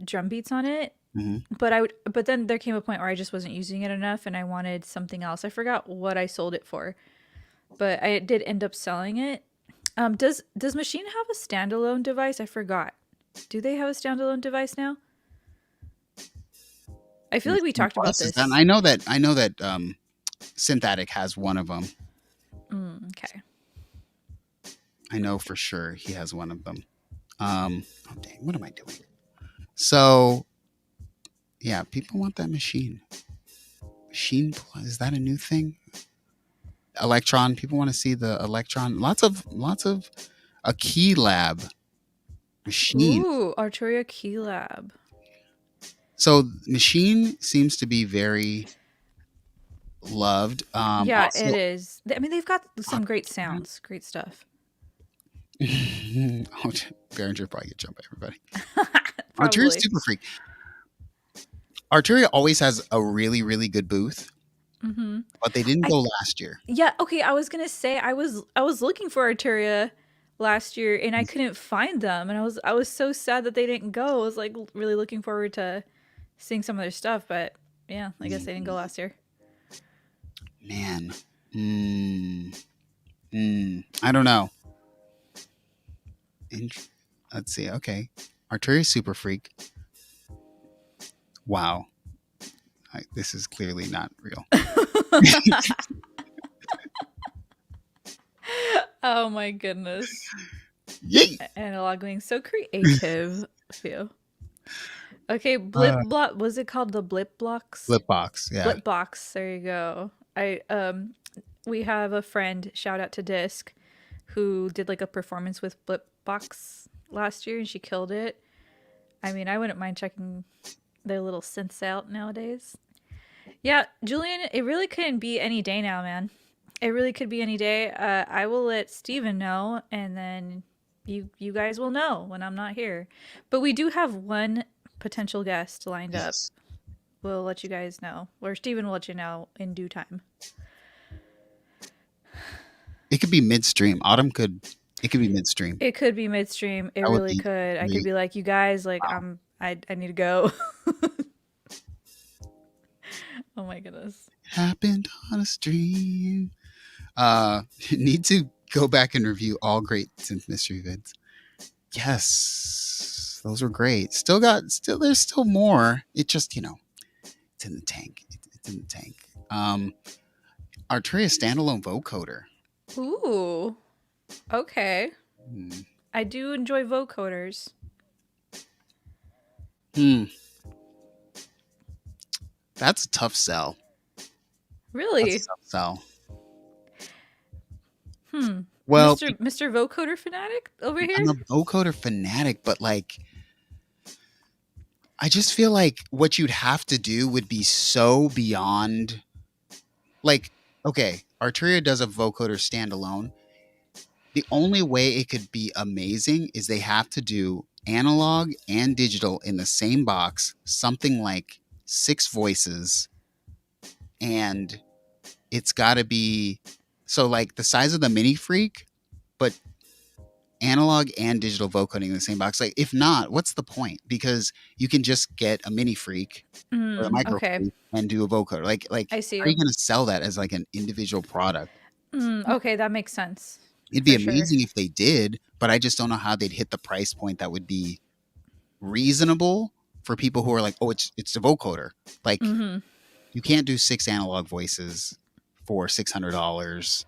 drum beats on it. Mm-hmm. But then there came a point where I just wasn't using it enough and I wanted something else. I forgot what I sold it for, but I did end up selling it. Does Machine have a standalone device? I forgot. Do they have a standalone device now? I feel like we talked about this. I know that Synth has one of them. Okay. I know for sure he has one of them. Oh dang, what am I doing? So yeah, people want that machine. Machine Plus, is that a new thing? Electron, people want to see the Electron. Lots of a Key Lab machine. Ooh, Arturia Key Lab. So Machine seems to be very loved. Yeah, also, it is. I mean, they've got some great sounds, great stuff. Behringer probably could jump everybody. Arturia Super Freak. Arturia always has a really, really good booth, but they didn't go last year. Yeah, okay. I was gonna say I was looking for Arturia last year and I couldn't find them, and I was so sad that they didn't go. I was like really looking forward to seeing some of their stuff, but yeah, I guess they didn't go last year. Man, I don't know. Let's see. Okay, Arturia Super Freak. Wow. This is clearly not real. Oh my goodness. Yay! Analog being so creative. Feel. Okay, Blip Block. Was it called the Blip Blocks? Blip Box, yeah. Blip Box. There you go. We have a friend, shout out to Disc, who did like a performance with Blip Box last year and she killed it. I mean, I wouldn't mind checking their little synths out nowadays. Yeah, Julian, it really couldn't be any day now, man. It really could be any day. I will let Steven know, and then you guys will know when I'm not here. But we do have one potential guest lined up. Yes. We'll let you guys know, or Steven will let you know in due time. It could be midstream. Autumn could. It could be midstream. It could be midstream. It That would really be could. I could great. be like, you guys, like, Wow. I need to go. Oh my goodness. Happened on a stream. Need to go back and review all great synth mystery vids. Yes, those were great. There's still more. It just, it's in the tank. It's in the tank. Arturia standalone vocoder. Ooh. Okay. Hmm. I do enjoy vocoders. That's a tough sell. Really? That's a tough sell. Well, Well, Mr. Vocoder fanatic over here? I'm a vocoder fanatic, but like, I just feel like what you'd have to do would be so beyond. Like, okay, Arturia does a vocoder standalone. The only way it could be amazing is they have to do analog and digital in the same box, something like 6 voices, and it's got to be so like the size of the Mini Freak, but analog and digital vocoding in the same box. Like, if not, what's the point? Because you can just get a Mini Freak or a Micro Okay. Freak and do a vocoder. Like, I see. how are you going to sell that as like an individual product? Okay, that makes sense. It'd be For sure. amazing if they did, but I just don't know how they'd hit the price point that would be reasonable for people who are like, oh, it's a vocoder. Like, you can't do 6 analog voices for $600.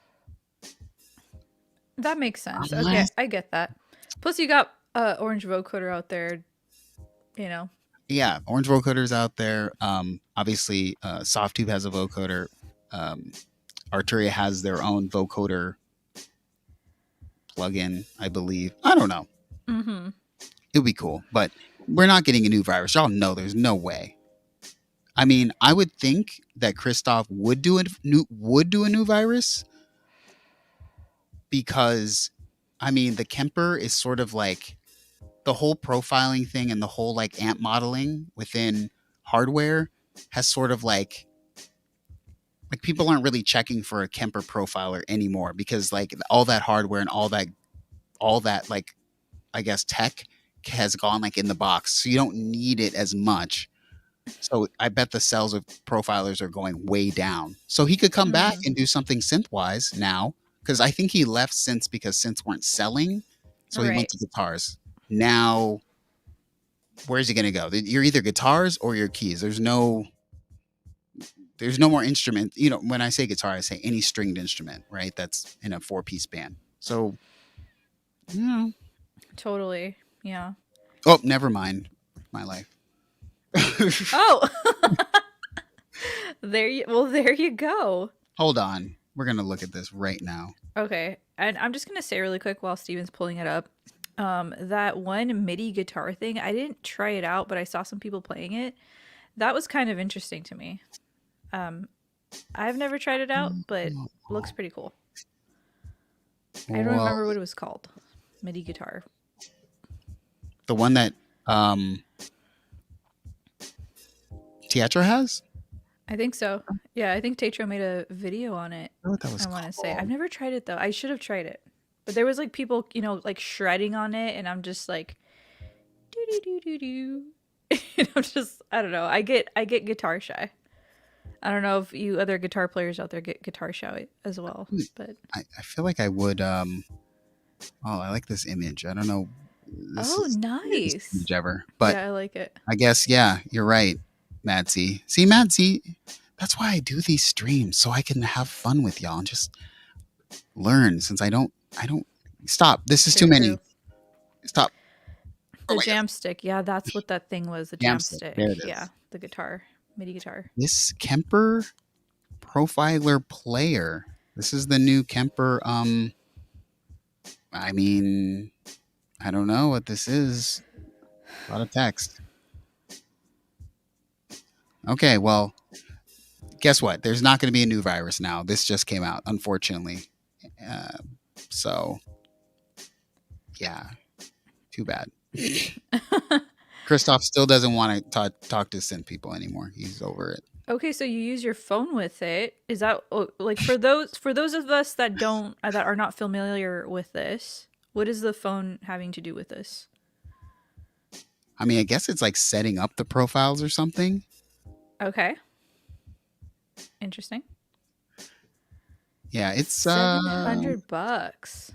That makes sense. Okay, Unless- I get that. Plus, you got Orange Vocoder out there, Yeah, Orange vocoders out there. Obviously, Softtube has a vocoder. Arturia has their own vocoder plugin, I believe. I don't know. It would be cool, but we're not getting a new virus. Y'all know there's no way. I mean, I would think that Christoph would do a new virus because, I mean, the Kemper is sort of like the whole profiling thing and the whole like amp modeling within hardware has sort of like people aren't really checking for a Kemper profiler anymore because like all that hardware and all that like, I guess, tech has gone like in the box, so you don't need it as much. So I bet the sales of profilers are going way down. So he could come back and do something synth-wise now, because I think he left synths because synths weren't selling, so he went to guitars. Now, where's he going to go? You're either guitars or your keys. There's no more instrument. When I say guitar, I say any stringed instrument, right? That's in a 4-piece band. So, Totally. Yeah. Oh, never mind. My life. Oh. There you go. Hold on. We're going to look at this right now. Okay. And I'm just going to say really quick while Steven's pulling it up. That one MIDI guitar thing, I didn't try it out, but I saw some people playing it. That was kind of interesting to me. I've never tried it out, but it looks pretty cool. I don't remember what it was called. MIDI guitar. The one that Teatro has? I think so. Yeah, I think Tetro made a video on it. I want to say. I've never tried it though. I should have tried it. But there was like people, like shredding on it, and I'm just like do. I'm just, I don't know. I get guitar shy. I don't know if you other guitar players out there get guitar shy as well. But I feel like I would I like this image. I don't know. This is nice. image ever. But yeah, I like it. I guess, yeah, you're right, Madsy. See, Madsy, that's why I do these streams, so I can have fun with y'all and just learn, since I don't stop. This is too many. Stop. The jamstick. Yeah, that's what that thing was. The jamstick. There it is. Yeah, the guitar. MIDI guitar. This Kemper Profiler Player. This is the new Kemper. I mean, I don't know what this is. A lot of text. Okay, well, guess what? There's not going to be a new virus now. This just came out, unfortunately. So, Yeah, too bad. Christoph still doesn't want to talk to synth people anymore. He's over it. Okay, so you use your phone with it. Is that like for those of us that don't that are not familiar with this? What is the phone having to do with this? I mean, I guess it's like setting up the profiles or something. Okay. Interesting. Yeah, it's $700.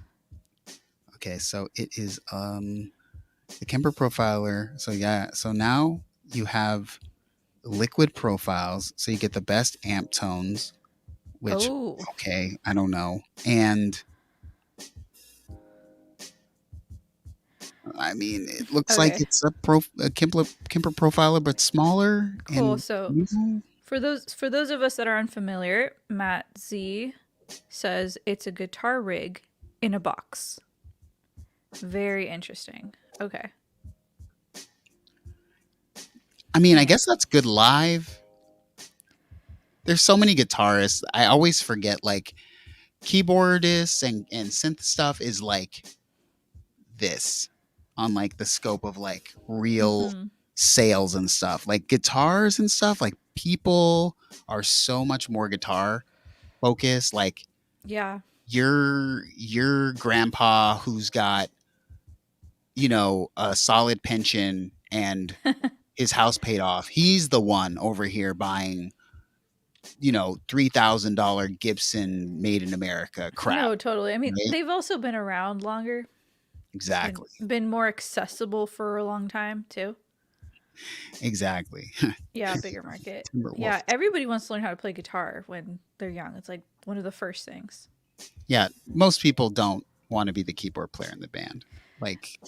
Okay, so it is the Kemper profiler. So yeah, so now you have liquid profiles, so you get the best amp tones, which okay, I don't know. And I mean, it looks like it's a Kemper profiler, but smaller. Cool. And, so for those of us that are unfamiliar, Matt Z says it's a guitar rig in a box. Very interesting. Okay. I mean, I guess that's good live. There's so many guitarists. I always forget, like, keyboardists and synth stuff is like this on like the scope of like real sales and stuff. Like guitars and stuff, like people are so much more guitar focused. Like, yeah, your grandpa who's got, you know, a solid pension and his house paid off, he's the one over here buying, you know, $3,000 Gibson made in America crap. No, totally. I mean, right? they've also been around longer. Exactly. Been more accessible for a long time too. Exactly. Yeah, bigger market. Yeah, everybody wants to learn how to play guitar when they're young. It's like one of the first things. Yeah, most people don't want to be the keyboard player in the band. Like,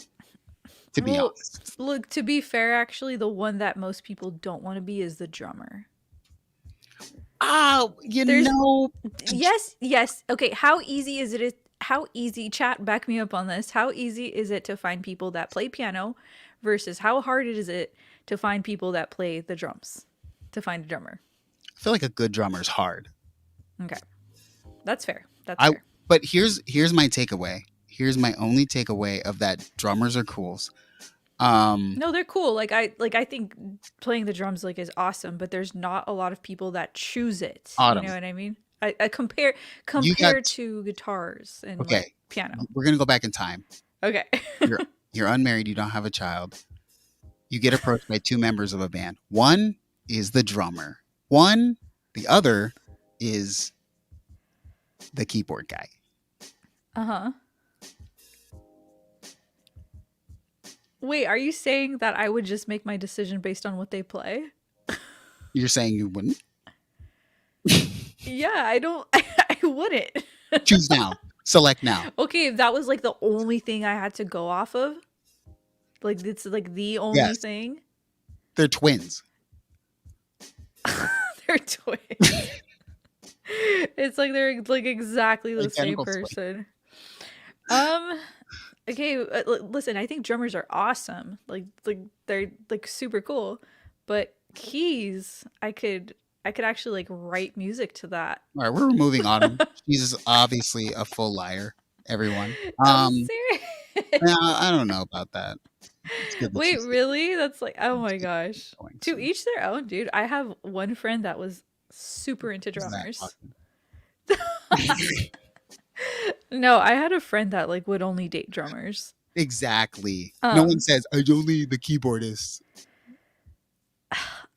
to be honest. Look, to be fair, actually, the one that most people don't want to be is the drummer. Oh, you know. Yes. Okay, how easy is it? How easy, chat, back me up on this. How easy is it to find people that play piano versus how hard is it to find people that play the drums? To find a drummer. I feel like a good drummer is hard. Okay. That's fair. Fair. But here's my takeaway. Here's my only takeaway of that drummers are cool. No, they're cool. Like I think playing the drums like is awesome, but there's not a lot of people that choose it. Autumn. You know what I mean? I compare to guitars and like piano. We're gonna go back in time. Okay. You're unmarried. You don't have a child. You get approached by two members of a band. One is the drummer. The other is the keyboard guy. Uh-huh. Wait, are you saying that I would just make my decision based on what they play? You're saying you wouldn't? Yeah, I wouldn't. Choose now. Select now. Okay, if that was like the only thing I had to go off of, like it's like the only thing. They're twins. They're twins. It's like they're like exactly the same person. Okay, listen, I think drummers are awesome. Like they're like super cool, but keys, I could actually like write music to that. All right, we're removing Autumn. She's obviously a full liar, everyone. I'm serious. I don't know about that. Wait, really? That's like, oh my gosh. To each their own, dude. I have one friend that was super into drummers. No, I had a friend that like would only date drummers. Exactly. No one says I only the keyboardist.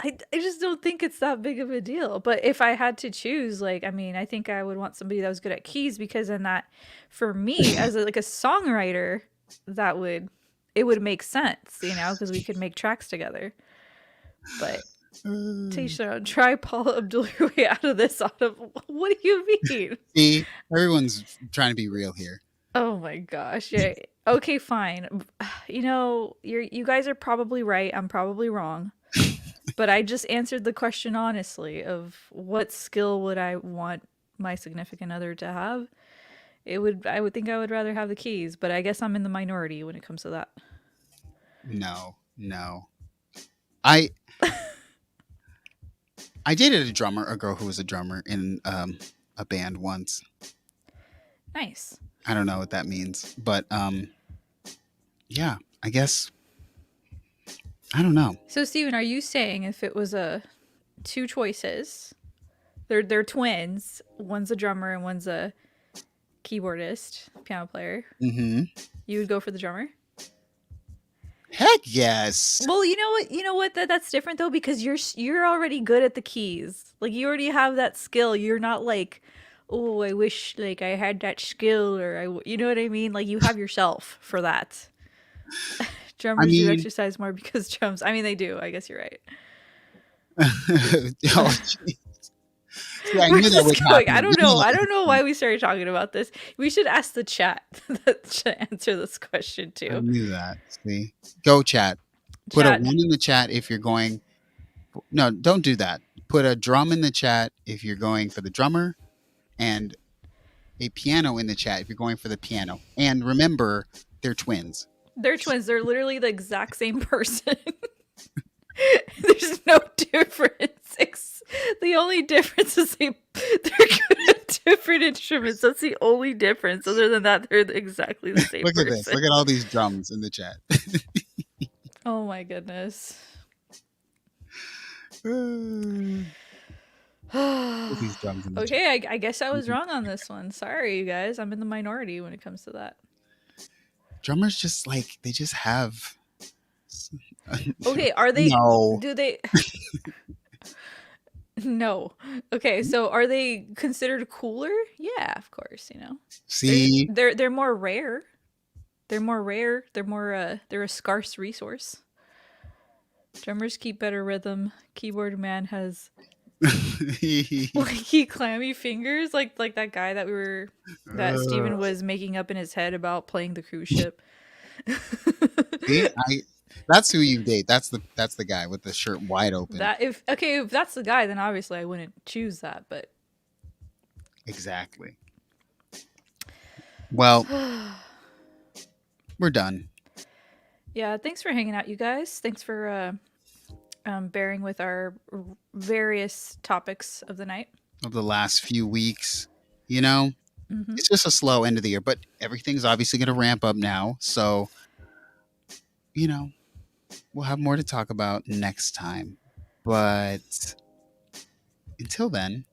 I just don't think it's that big of a deal. But if I had to choose, like, I mean, I think I would want somebody that was good at keys, because then that, for me, as a songwriter, it would make sense, you know, because we could make tracks together. But Tisha, try Paula Abdul your way out of this. What do you mean? See, everyone's trying to be real here. Oh my gosh. Yeah. Okay, fine. You know, you guys are probably right. I'm probably wrong. But I just answered the question honestly of what skill would I want my significant other to have? I would think I would rather have the keys, but I guess I'm in the minority when it comes to that. No. I dated a girl who was a drummer in a band once. Nice. I don't know what that means, but yeah, I guess I don't know. So Steven, are you saying if it was a two choices, they're twins, one's a drummer and one's a keyboardist, piano player, Mm-hmm. you would go for the drummer? Heck yes. Well, you know what, that's different though, because you're already good at the keys. Like you already have that skill. You're not like, oh, I wish like I had that skill, or you know what I mean? Like you have yourself for that. I Drummers do mean, exercise more because drums. I mean, they do. I guess you're right. oh, geez. See, I knew Where's that this was going? happening. I don't You knew know. that I was don't know why we started talking about this. We should ask the chat that should answer this question I too. knew that. See, go chat. Put Chat. a 1 in the chat if you're going. No, don't do that. Put a drum in the chat if you're going for the drummer, and a piano in the chat if you're going for the piano. And remember, they're twins. They're twins. They're literally the exact same person. There's no difference. The only difference is they're good at different instruments. That's the only difference. Other than that, they're exactly the same Look person. at this. Look at all these drums in the chat. Oh my goodness. These drums in the chat. Okay, I guess I was wrong on this one. Sorry, you guys. I'm in the minority when it comes to that. Drummers just like they just have. Okay, are they? No. Do they? No. Okay, so are they considered cooler? Yeah, of course. You know. See, They're more rare. They're more rare. They're more they're a scarce resource. Drummers keep better rhythm. Keyboard man has flaky, clammy fingers, like that guy that Steven was making up in his head about playing the cruise ship. see, that's who you date. That's the guy with the shirt wide open. If that's the guy, then obviously I wouldn't choose that. But Exactly. Well, we're done. yeah, thanks for hanging out, you guys. Thanks for bearing with our various topics of the night. Of the last few weeks, you know, it's just a slow end of the year, but everything's obviously going to ramp up now. So, you know, we'll have more to talk about next time. But until then,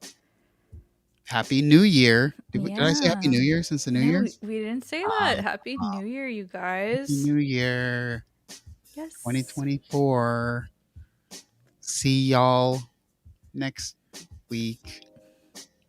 Happy New Year. Did I say Happy New Year since the New No, Year's? we didn't say that. Happy New Year, you guys. Happy New Year. Yes. 2024. See y'all next week.